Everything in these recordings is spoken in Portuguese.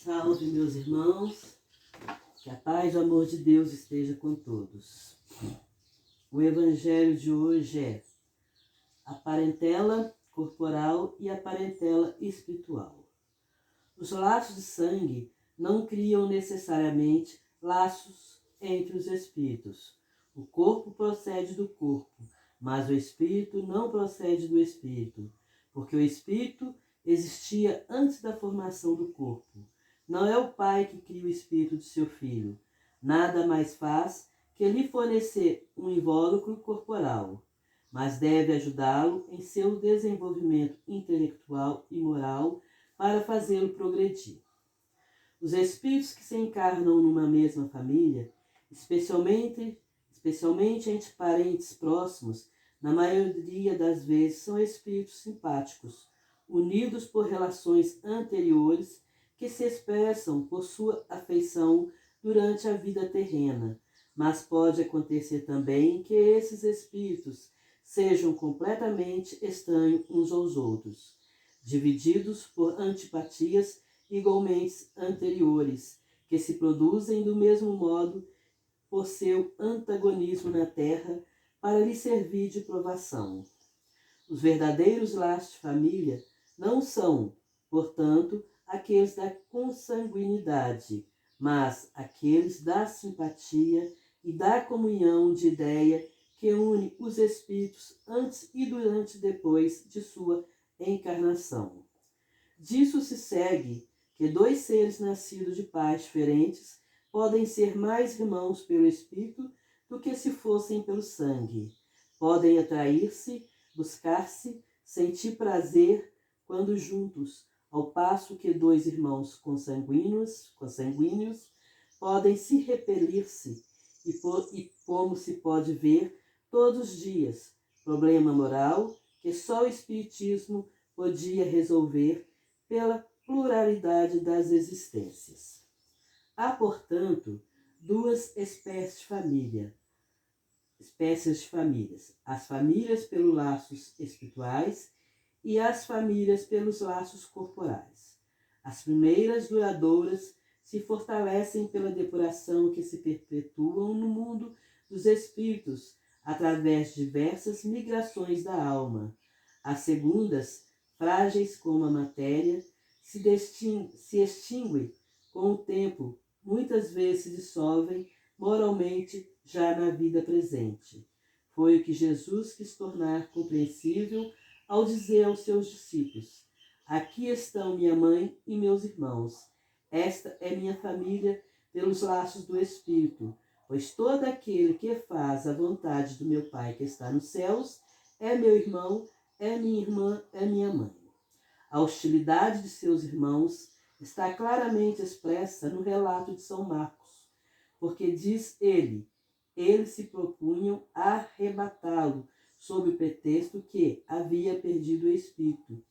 Salve, meus irmãos, que a paz e o amor de Deus esteja com todos. O evangelho de hoje é a parentela corporal e a parentela espiritual. Os laços de sangue não criam necessariamente laços entre os espíritos. O corpo procede do corpo, mas o espírito não procede do espírito, porque o espírito existia antes da formação do corpo. Não é o pai que cria o espírito de seu filho. Nada mais faz que lhe fornecer um invólucro corporal, mas deve ajudá-lo em seu desenvolvimento intelectual e moral para fazê-lo progredir. Os espíritos que se encarnam numa mesma família, especialmente entre parentes próximos, na maioria das vezes são espíritos simpáticos, unidos por relações anteriores que se expressam por sua afeição durante a vida terrena, mas pode acontecer também que esses espíritos sejam completamente estranhos uns aos outros, divididos por antipatias igualmente anteriores, que se produzem do mesmo modo por seu antagonismo na terra para lhe servir de provação. Os verdadeiros laços de família não são, portanto, aqueles da consanguinidade, mas aqueles da simpatia e da comunhão de ideia que une os espíritos antes e durante e depois de sua encarnação. Disso se segue que dois seres nascidos de pais diferentes podem ser mais irmãos pelo espírito do que se fossem pelo sangue. Podem atrair-se, buscar-se, sentir prazer quando juntos, ao passo que dois irmãos consanguíneos podem se repelir-se e como se pode ver todos os dias, problema moral que só o Espiritismo podia resolver pela pluralidade das existências. Há, portanto, duas espécies de famílias, as famílias pelos laços espirituais e as famílias pelos laços corporais. As primeiras duradouras se fortalecem pela depuração que se perpetuam no mundo dos espíritos através de diversas migrações da alma. As segundas, frágeis como a matéria, se extinguem com o tempo, muitas vezes se dissolvem moralmente já na vida presente. Foi o que Jesus quis tornar compreensível ao dizer aos seus discípulos: aqui estão minha mãe e meus irmãos. Esta é minha família pelos laços do Espírito, pois todo aquele que faz a vontade do meu Pai que está nos céus é meu irmão, é minha irmã, é minha mãe. A hostilidade de seus irmãos está claramente expressa no relato de São Marcos, porque diz ele, eles se propunham arrebatá-lo, sob o pretexto que havia perdido o espírito.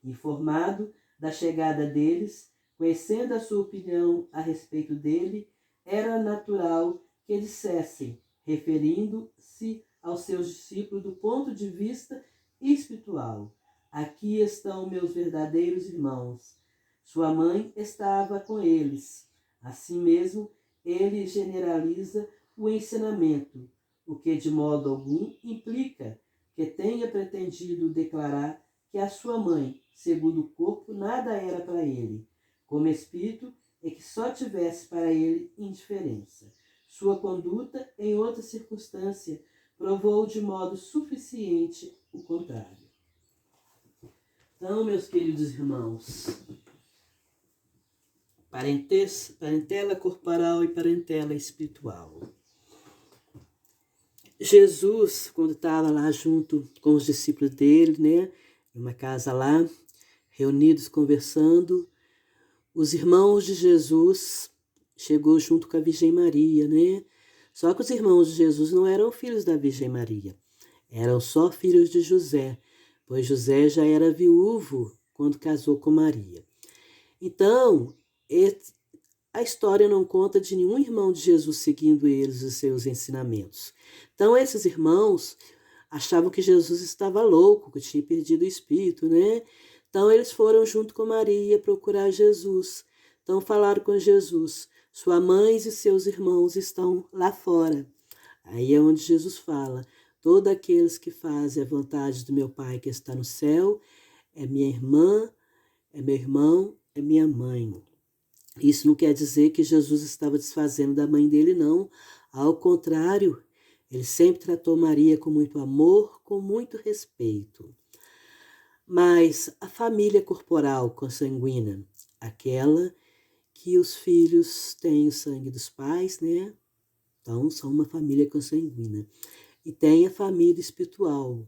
Informado da chegada deles, conhecendo a sua opinião a respeito dele, era natural que dissessem, referindo-se aos seus discípulos do ponto de vista espiritual: aqui estão meus verdadeiros irmãos. Sua mãe estava com eles. Assim mesmo, ele generaliza o ensinamento, o que de modo algum implica que tenha pretendido declarar que a sua mãe, segundo o corpo, nada era para ele, como espírito, e que só tivesse para ele indiferença. Sua conduta, em outra circunstância, provou de modo suficiente o contrário. Então, meus queridos irmãos, parentela corporal e parentela espiritual. Jesus, quando estava lá junto com os discípulos dele, né, numa casa lá, reunidos conversando, os irmãos de Jesus chegou junto com a Virgem Maria, né? Só que os irmãos de Jesus não eram filhos da Virgem Maria, eram só filhos de José, pois José já era viúvo quando casou com Maria. Então, a história não conta de nenhum irmão de Jesus seguindo eles os seus ensinamentos. Então, esses irmãos achavam que Jesus estava louco, que tinha perdido o espírito, né? Então, eles foram junto com Maria procurar Jesus. Então falaram com Jesus: sua mãe e seus irmãos estão lá fora. Aí é onde Jesus fala: todos aqueles que fazem a vontade do meu Pai que está no céu é minha irmã, é meu irmão, é minha mãe. Isso não quer dizer que Jesus estava desfazendo da mãe dele, não. Ao contrário, ele sempre tratou Maria com muito amor, com muito respeito. Mas a família corporal consanguínea, aquela que os filhos têm o sangue dos pais, né? Então, são uma família consanguínea. E tem a família espiritual.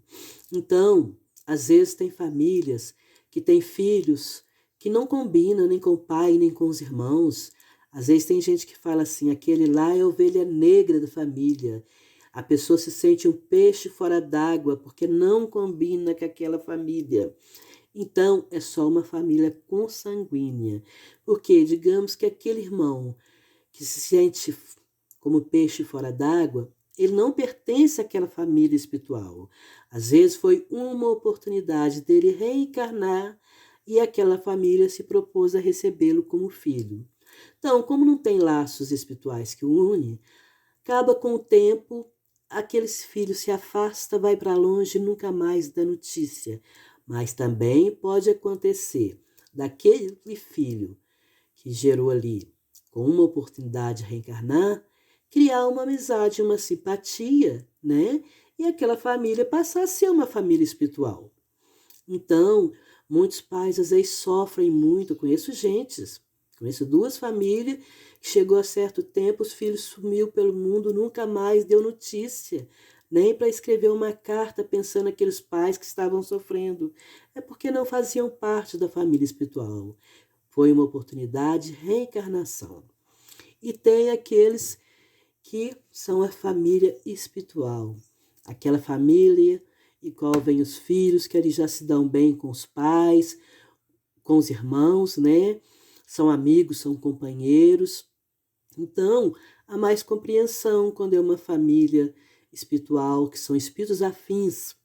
Então, às vezes tem famílias que têm filhos que não combinam nem com o pai, nem com os irmãos. Às vezes tem gente que fala assim: aquele lá é a ovelha negra da família. A pessoa se sente um peixe fora d'água porque não combina com aquela família. Então, é só uma família consanguínea. Porque, digamos que aquele irmão que se sente como peixe fora d'água, ele não pertence àquela família espiritual. Às vezes foi uma oportunidade dele reencarnar e aquela família se propôs a recebê-lo como filho. Então, como não tem laços espirituais que o unem, acaba com o tempo, aqueles filhos se afasta, vai para longe e nunca mais dá notícia. Mas também pode acontecer daquele filho que gerou ali, com uma oportunidade de reencarnar, criar uma amizade, uma simpatia, né? E aquela família passar a ser uma família espiritual. Então, muitos pais às vezes sofrem muito. Conheço duas famílias que chegou a certo tempo, os filhos sumiu pelo mundo, nunca mais deu notícia, nem para escrever uma carta pensando naqueles pais que estavam sofrendo. É porque não faziam parte da família espiritual. Foi uma oportunidade de reencarnação. E tem aqueles que são a família espiritual. Aquela família em qual vem os filhos, que eles já se dão bem com os pais, com os irmãos, né? São amigos, são companheiros. Então, há mais compreensão quando é uma família espiritual, que são espíritos afins.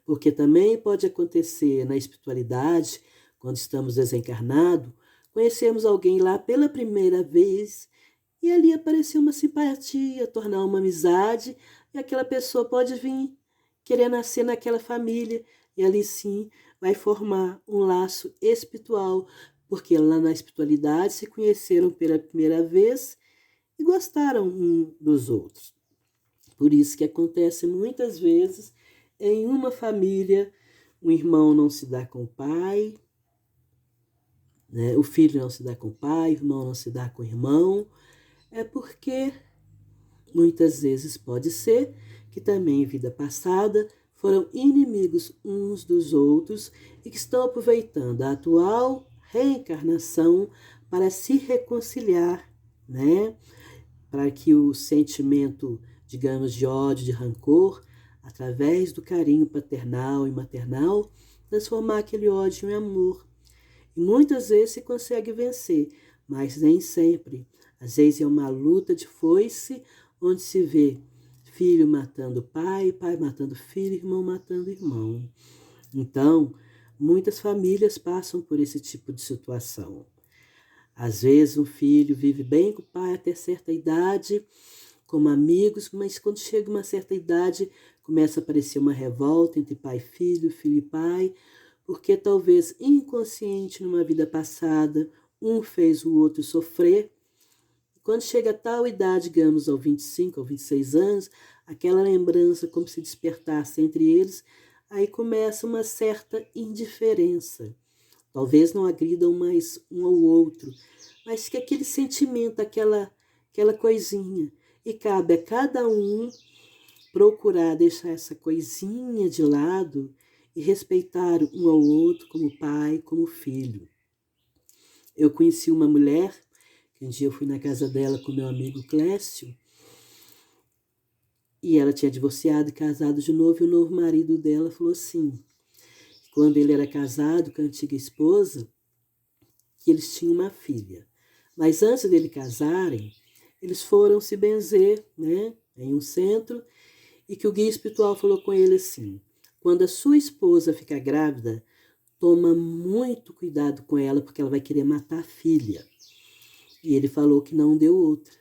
Porque também pode acontecer na espiritualidade, quando estamos desencarnados, conhecemos alguém lá pela primeira vez e ali apareceu uma simpatia, tornar uma amizade, e aquela pessoa pode vir querer nascer naquela família, e ali sim vai formar um laço espiritual, porque lá na espiritualidade se conheceram pela primeira vez e gostaram um dos outros. Por isso que acontece muitas vezes em uma família, o irmão não se dá com o pai, né? O filho não se dá com o pai, o irmão não se dá com o irmão, é porque muitas vezes pode ser que também em vida passada foram inimigos uns dos outros e que estão aproveitando a atual reencarnação para se reconciliar, né? Para que o sentimento, digamos, de ódio, de rancor, através do carinho paternal e maternal, transformar aquele ódio em amor. E muitas vezes se consegue vencer, mas nem sempre. Às vezes é uma luta de foice, onde se vê filho matando pai, pai matando filho, irmão matando irmão. Então, muitas famílias passam por esse tipo de situação. Às vezes um filho vive bem com o pai até certa idade, como amigos, mas quando chega uma certa idade, começa a aparecer uma revolta entre pai e filho e pai, porque talvez inconsciente numa vida passada, um fez o outro sofrer. Quando chega a tal idade, digamos, aos 25, aos 26 anos, aquela lembrança como se despertasse entre eles, aí começa uma certa indiferença. Talvez não agridam mais um ao outro, mas que aquele sentimento, aquela coisinha. E cabe a cada um procurar deixar essa coisinha de lado e respeitar um ao outro como pai, como filho. Eu conheci uma mulher, que um dia eu fui na casa dela com meu amigo Clécio, e ela tinha divorciado e casado de novo, e o novo marido dela falou assim, quando ele era casado com a antiga esposa, que eles tinham uma filha. Mas antes dele casarem, eles foram se benzer, né, em um centro, e que o guia espiritual falou com ele assim, quando a sua esposa ficar grávida, toma muito cuidado com ela, porque ela vai querer matar a filha. E ele falou que não deu outra.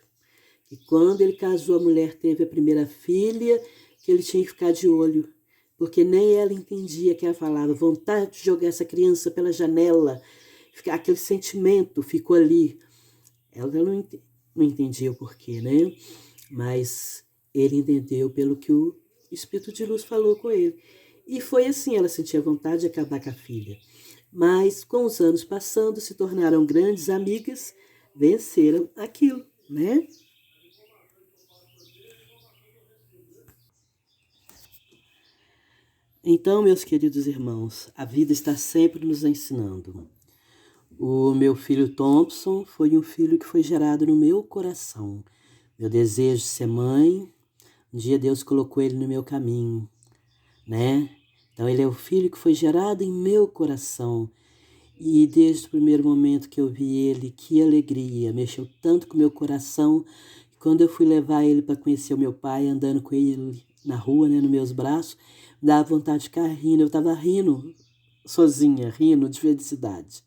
E quando ele casou, a mulher teve a primeira filha, que ele tinha que ficar de olho, porque nem ela entendia que ela falava, vontade de jogar essa criança pela janela, aquele sentimento ficou ali. Ela não entendia o porquê, né? Mas ele entendeu pelo que o Espírito de Luz falou com ele. E foi assim, ela sentia vontade de acabar com a filha. Mas, com os anos passando, se tornaram grandes amigas, venceram aquilo, né? Então, meus queridos irmãos, a vida está sempre nos ensinando. O meu filho Thompson foi um filho que foi gerado no meu coração. Meu desejo de ser mãe, um dia Deus colocou ele no meu caminho, né? Então ele é o filho que foi gerado em meu coração. E desde o primeiro momento que eu vi ele, que alegria, mexeu tanto com o meu coração. Quando eu fui levar ele para conhecer o meu pai, andando com ele na rua, né, nos meus braços, dava vontade de ficar rindo. Eu estava rindo sozinha, rindo de felicidade.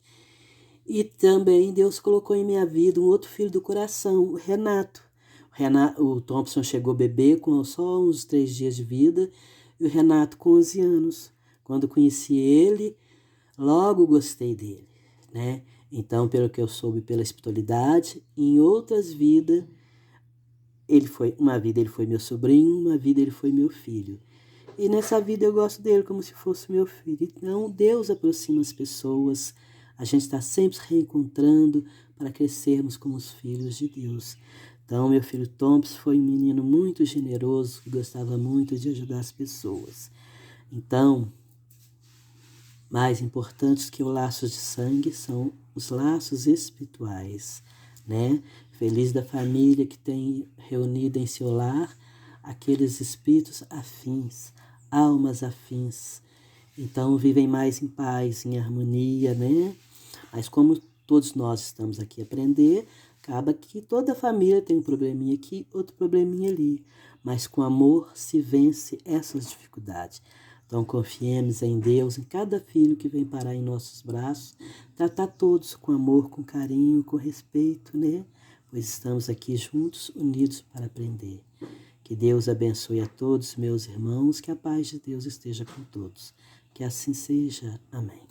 E também Deus colocou em minha vida um outro filho do coração, o Renato. O Thompson chegou bebê com só uns 3 dias de vida e o Renato com 11 anos. Quando conheci ele, logo gostei dele, né? Então, pelo que eu soube pela espiritualidade, em outras vidas, uma vida ele foi meu sobrinho, uma vida ele foi meu filho. E nessa vida eu gosto dele como se fosse meu filho. Então, Deus aproxima as pessoas. A gente está sempre se reencontrando para crescermos como os filhos de Deus. Então, meu filho Thompson foi um menino muito generoso, que gostava muito de ajudar as pessoas. Então, mais importantes que os laços de sangue são os laços espirituais, né? Feliz da família que tem reunido em seu lar aqueles espíritos afins, almas afins. Então vivem mais em paz, em harmonia, né? Mas como todos nós estamos aqui a aprender, acaba que toda família tem um probleminha aqui, outro probleminha ali. Mas com amor se vence essas dificuldades. Então confiemos em Deus, em cada filho que vem parar em nossos braços, tratar todos com amor, com carinho, com respeito, né? Pois estamos aqui juntos, unidos para aprender. Que Deus abençoe a todos, meus irmãos, que a paz de Deus esteja com todos. Que assim seja. Amém.